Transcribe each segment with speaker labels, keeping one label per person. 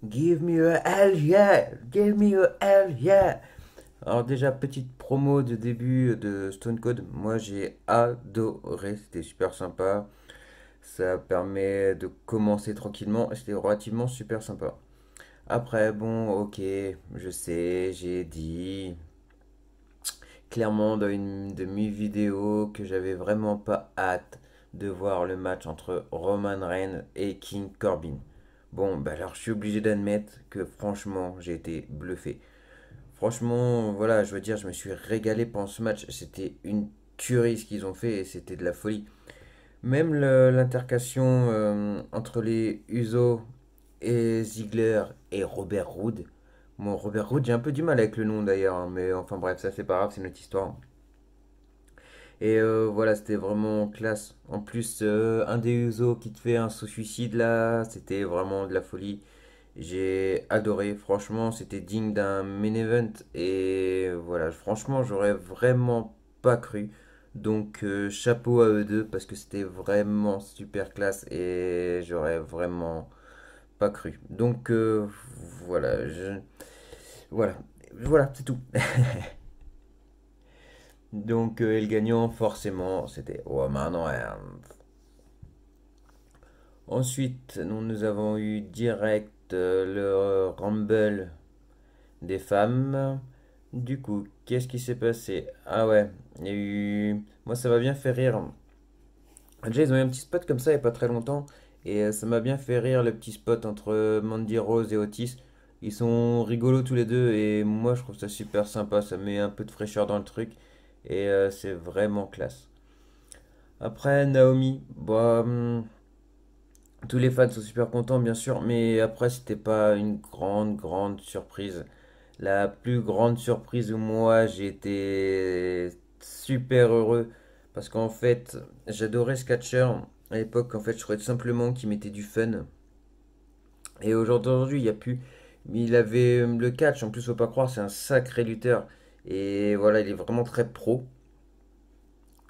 Speaker 1: Give me a hell yeah! Give me a hell yeah! Alors déjà, petite promo de début de Stone Cold, moi j'ai adoré, c'était super sympa, ça permet de commencer tranquillement, et c'était relativement super sympa. Après, bon, ok, je sais, j'ai dit clairement dans une de mes vidéos que j'avais vraiment pas hâte de voir le match entre Roman Reigns et King Corbin. Bon, bah alors je suis obligé d'admettre que franchement, j'ai été bluffé. Franchement, voilà, je veux dire, je me suis régalé pendant ce match. C'était une tuerie ce qu'ils ont fait et c'était de la folie. Même l'intercation entre les Uso et Ziggler et Robert Roode. Bon, Robert Roode, j'ai un peu du mal avec le nom d'ailleurs, hein, mais enfin bref, ça c'est pas grave, c'est notre histoire. Et voilà, c'était vraiment classe. En plus, un des Uso qui te fait un saut-suicide là, c'était vraiment de la folie. J'ai adoré, franchement, c'était digne d'un main event et voilà, franchement, j'aurais vraiment pas cru. Donc chapeau à eux deux parce que c'était vraiment super classe et j'aurais vraiment pas cru. Donc voilà, voilà, voilà, c'est tout. Donc et le gagnant forcément, c'était Roman Reigns. Ensuite, nous avons eu direct le Rumble des femmes. Du coup, qu'est-ce qui s'est passé? Ah ouais, il y a eu... Moi, ça m'a bien fait rire. Déjà, ils ont eu un petit spot comme ça il n'y a pas très longtemps. Et ça m'a bien fait rire le petit spot entre Mandy Rose et Otis. Ils sont rigolos tous les deux et moi, je trouve ça super sympa. Ça met un peu de fraîcheur dans le truc. Et c'est vraiment classe. Après, Naomi, bah, tous les fans sont super contents, bien sûr. Mais après, c'était pas une grande surprise. La plus grande surprise où moi j'ai été super heureux parce qu'en fait j'adorais ce catcheur à l'époque. En fait, je trouvais tout simplement qu'il mettait du fun et aujourd'hui il y a plus. Il avait le catch, en plus faut pas croire, c'est un sacré lutteur et voilà, il est vraiment très pro,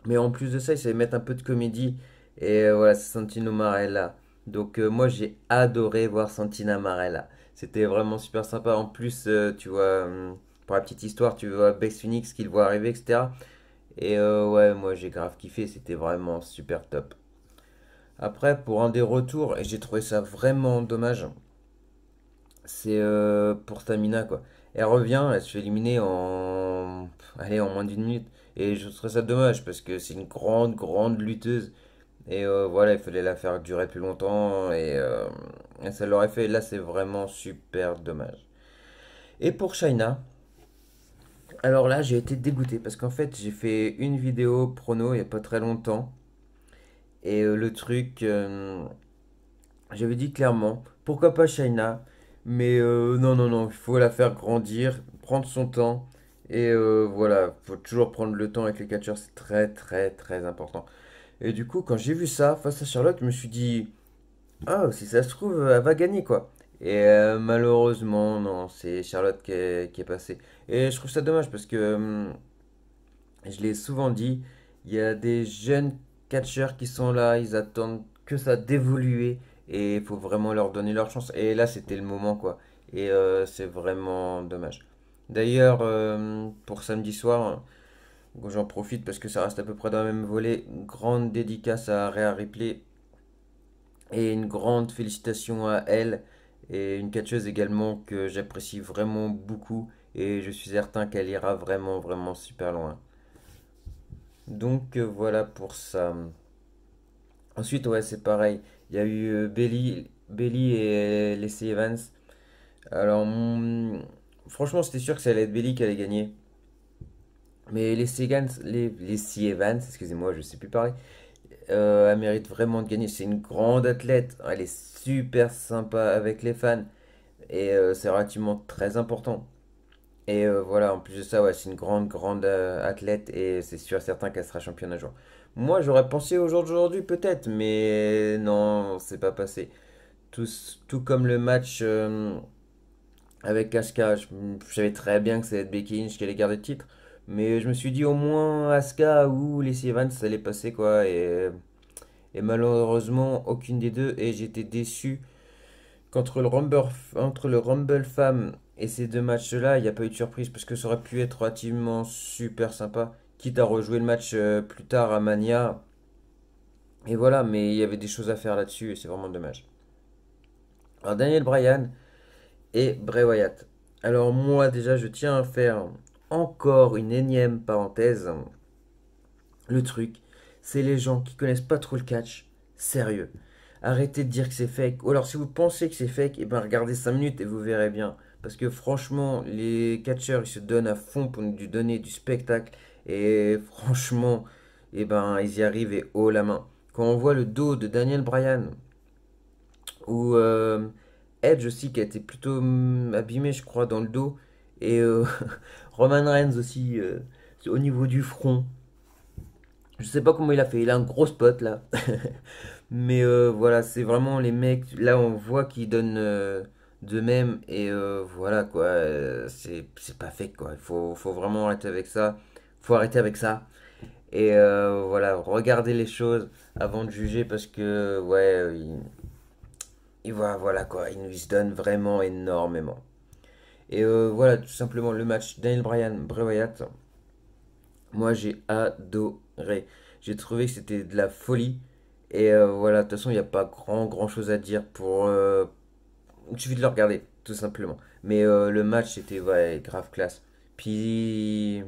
Speaker 1: mais en plus de ça il savait mettre un peu de comédie et voilà, c'est Santino Marella. Donc moi j'ai adoré voir Santina Marella. C'était vraiment super sympa. En plus, tu vois, pour la petite histoire, tu vois Bex Phoenix qui le voit arriver, etc. Et ouais, moi j'ai grave kiffé, c'était vraiment super top. Après, pour un des retours, et j'ai trouvé ça vraiment dommage, c'est pour Tamina quoi. Elle revient, elle se fait éliminer en, allez, en moins d'une minute. Et je trouve ça dommage parce que c'est une grande lutteuse. Et voilà, il fallait la faire durer plus longtemps et ça l'aurait fait. Là, c'est vraiment super dommage. Et pour Shaina, alors là, j'ai été dégoûté parce qu'en fait, j'ai fait une vidéo prono il n'y a pas très longtemps. Et le truc, j'avais dit clairement, pourquoi pas Shaina, mais non, il faut la faire grandir, prendre son temps. Et voilà, faut toujours prendre le temps avec les catcheurs, c'est très important. Et du coup, quand j'ai vu ça face à Charlotte, je me suis dit, ah, si ça se trouve, elle va gagner quoi. Et malheureusement, non, c'est Charlotte qui est passée. Et je trouve ça dommage parce que je l'ai souvent dit, il y a des jeunes catcheurs qui sont là, ils attendent que ça d'évoluer et il faut vraiment leur donner leur chance. Et là, c'était le moment quoi. Et c'est vraiment dommage. D'ailleurs, pour samedi soir, j'en profite parce que ça reste à peu près dans le même volet. Grande dédicace à Rhea Ripley et une grande félicitation à elle et une catcheuse également que j'apprécie vraiment beaucoup et je suis certain qu'elle ira vraiment super loin. Donc voilà pour ça. Ensuite, ouais, c'est pareil. Il y a eu Belly et Lacey Evans. Alors, franchement, c'était sûr que ça allait être Belly qui allait gagner. Mais Lacey Evans, excusez-moi, je sais plus parler. Elle mérite vraiment de gagner. C'est une grande athlète. Elle est super sympa avec les fans. Et c'est relativement très important. Et voilà, en plus de ça, ouais, c'est une grande athlète et c'est sûr et certain qu'elle sera championne un jour. Moi, j'aurais pensé au jour d'aujourd'hui peut-être, mais non, c'est pas passé. Tout comme le match avec Asuka, je savais très bien que ça allait être Becky Lynch qui allait garder le titre, mais je me suis dit au moins Asuka ou Lacey Evans, ça allait passer quoi. Et malheureusement, aucune des deux et j'étais déçu entre le Rumble Femme et ces deux matchs-là, il n'y a pas eu de surprise parce que ça aurait pu être relativement super sympa. Quitte à rejouer le match plus tard à Mania. Et voilà, mais il y avait des choses à faire là-dessus et c'est vraiment dommage. Alors Daniel Bryan et Bray Wyatt. Alors moi déjà je tiens à faire encore une énième parenthèse. Le truc, c'est les gens qui connaissent pas trop le catch. Sérieux. Arrêtez de dire que c'est fake. Ou alors si vous pensez que c'est fake, et ben regardez 5 minutes et vous verrez bien. Parce que franchement, les catcheurs ils se donnent à fond pour nous donner du spectacle. Et franchement, et ben ils y arrivent et haut la main. Quand on voit le dos de Daniel Bryan ou Edge aussi qui a été plutôt abîmé je crois dans le dos. Et Roman Reigns aussi au niveau du front. Je sais pas comment il a fait, il a un gros spot là. Mais voilà, c'est vraiment les mecs, là on voit qu'ils donnent d'eux-mêmes et voilà quoi, c'est pas fake quoi. Faut vraiment arrêter avec ça. Faut arrêter avec ça. Et voilà, regardez les choses avant de juger parce que ouais, voilà quoi, ils nous donnent vraiment énormément. Et voilà, tout simplement le match Daniel Bryan, Bray Wyatt, moi j'ai adoré. J'ai trouvé que c'était de la folie. Et voilà, de toute façon, il n'y a pas grand chose à dire pour. Il suffit de le regarder, tout simplement. Mais le match, c'était ouais, grave classe. Puis,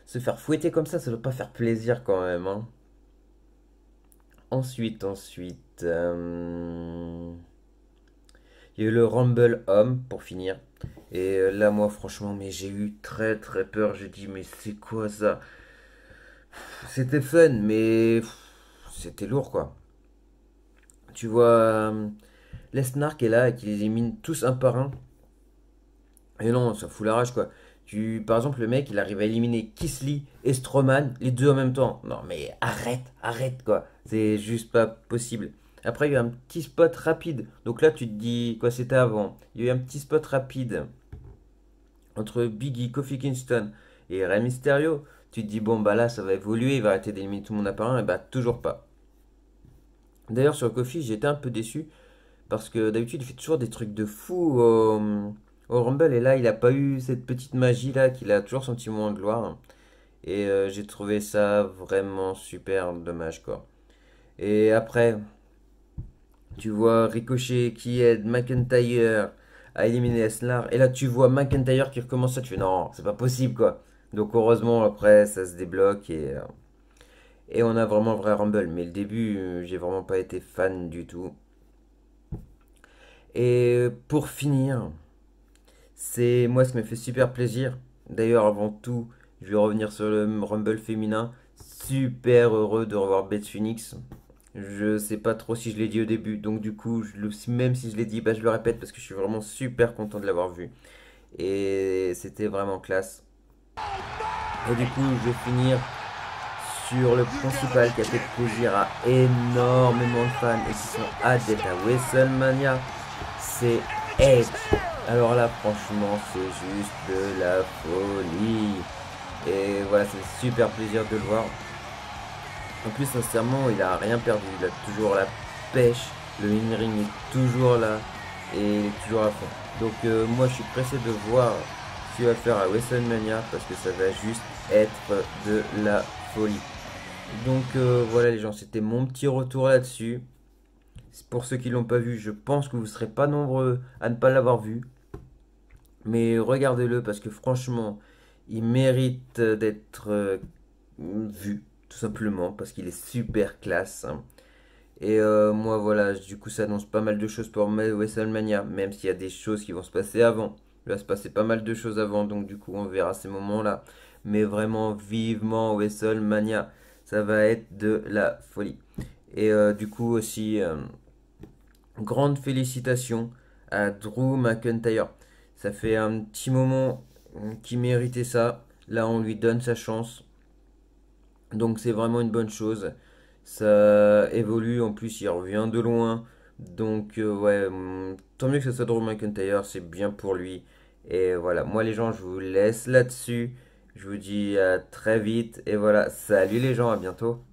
Speaker 1: se faire fouetter comme ça doit pas faire plaisir quand même, hein. Ensuite, il y a eu le Rumble Homme pour finir. Et là, moi, franchement, mais j'ai eu très peur. J'ai dit, mais c'est quoi ça? C'était fun, mais c'était lourd, quoi. Tu vois, Lesnar qui est là et qui les élimine tous un par un. Et non, ça fout la rage quoi. Par exemple, le mec il arrive à éliminer Kisly et Strowman, les deux en même temps. Non mais arrête quoi. C'est juste pas possible. Après, il y a eu un petit spot rapide. Donc là, tu te dis, quoi, c'était avant. Il y a eu un petit spot rapide entre Biggie, Kofi Kingston et Rey Mysterio. Tu te dis, bon, bah là, ça va évoluer, il va arrêter d'éliminer tout le monde à part un. Et bah, toujours pas. D'ailleurs, sur Kofi, j'étais un peu déçu. Parce que d'habitude, il fait toujours des trucs de fou au Rumble. Et là, il n'a pas eu cette petite magie là, qu'il a toujours son petit moment de gloire. Et j'ai trouvé ça vraiment super dommage quoi. Et après, tu vois Ricochet qui aide McIntyre à éliminer Lesnar. Et là, tu vois McIntyre qui recommence ça. Tu fais non, c'est pas possible quoi. Donc heureusement, après, ça se débloque et on a vraiment le vrai Rumble. Mais le début, j'ai vraiment pas été fan du tout. Et pour finir, c'est moi ce qui me fait super plaisir. D'ailleurs, avant tout, je vais revenir sur le Rumble féminin. Super heureux de revoir Beth Phoenix. Je sais pas trop si je l'ai dit au début, donc du coup, même si je l'ai dit, bah, je le répète parce que je suis vraiment super content de l'avoir vu. Et c'était vraiment classe. Et du coup, je vais finir sur le principal qui a fait plaisir à énormément de fans et qui sont hâte d'être à WrestleMania. C'est Edge. Alors là, franchement, c'est juste de la folie. Et voilà, c'est super plaisir de le voir. En plus, sincèrement, il a rien perdu. Il a toujours la pêche. Le in-ring est toujours là. Et il est toujours à fond. Donc, moi, je suis pressé de voir ce qu'il va faire à WrestleMania. Parce que ça va juste être de la folie. Donc, voilà, les gens, c'était mon petit retour là-dessus. Pour ceux qui l'ont pas vu, je pense que vous ne serez pas nombreux à ne pas l'avoir vu. Mais regardez-le parce que franchement, il mérite d'être vu, tout simplement, parce qu'il est super classe, hein. Et moi, voilà, du coup, ça annonce pas mal de choses pour WrestleMania, même s'il y a des choses qui vont se passer avant. Il va se passer pas mal de choses avant, donc du coup, on verra ces moments-là. Mais vraiment, vivement WrestleMania, ça va être de la folie. Et du coup, aussi, grande félicitations à Drew McIntyre. Ça fait un petit moment qu'il méritait ça. Là, on lui donne sa chance. Donc, c'est vraiment une bonne chose. Ça évolue. En plus, il revient de loin. Donc, ouais, tant mieux que ce soit Drew McIntyre. C'est bien pour lui. Et voilà, moi, les gens, je vous laisse là-dessus. Je vous dis à très vite. Et voilà, salut les gens, à bientôt.